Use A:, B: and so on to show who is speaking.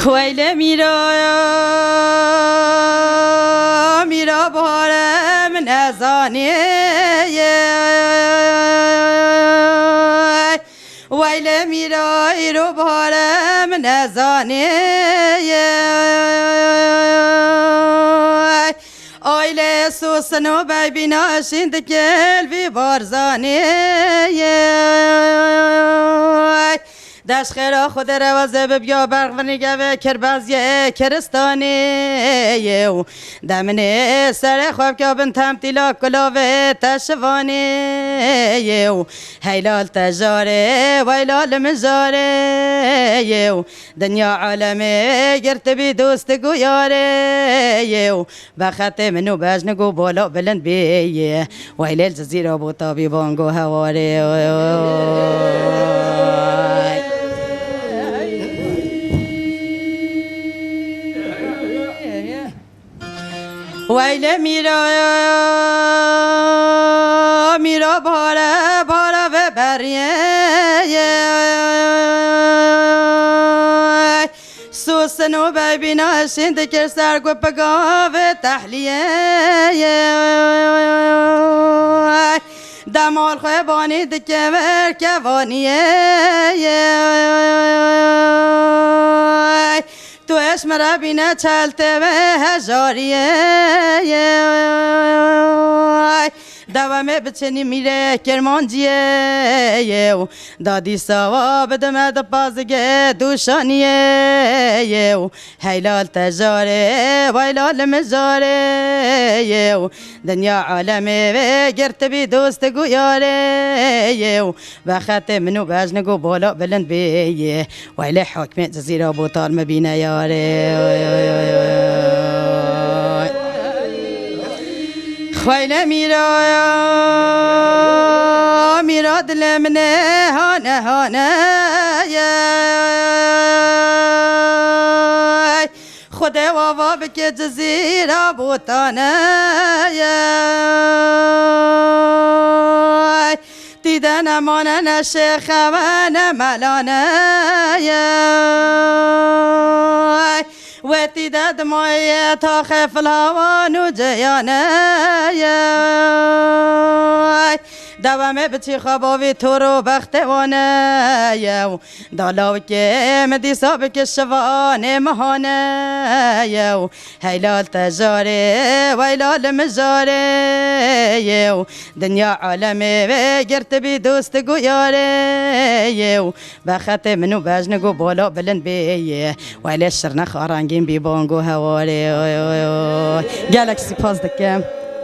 A: ویل میرا بارم نزانی ویل میرا ایرو بارم نزانی آیل سوسنو ببینا شند کل بی بارزانی دش خیرا خود روازه ببیا برق و نگوه کربازیه کرستانی دمنه سر خواب که بن تمتیلا کلاوه تشوانی هیلال تجاره ویلال مزاره دنیا عالمه گرت بی دوست گویاره بخط منو بجنگو بالا بلند بی ویلال جزیره بوتا بی بانگو هواره ویل میرا باره و بریه سوسنو ببینا شند که سرگو پگاوه تحلیه دمال خواه بانی دکه ورکوانیه تو اسم ربینه چلته به هزاریه دوامه بچنی میره کرمانجیه دادی سوا بدمه دا پازگه دوشانیه هیلال تجاره ویلال مزاره دنیا عالمه گرت بی دوست گویاره و خط منو بجنگو بالا بلند بیه ویل حکم جزیره بوتال مبینه یاره ویل میرا دل منه هانه خود وابا بکه جزیره بوتانه دیدن امانه نشه خوانه ملانه و دیدد مایه تا خفل هوان و جیانه دوامه بچی خواباوی تو رو بختوانه دالاو که مدی سابق شوانه مهانه هیلال تجاره ویلال مزاره دنیا عالمه گرت بی دوست گویاره بخط منو بجنگو بالا بلند بیه ویل شرنخ آرانگین بی بانگو هواره گالکسی پاز دکم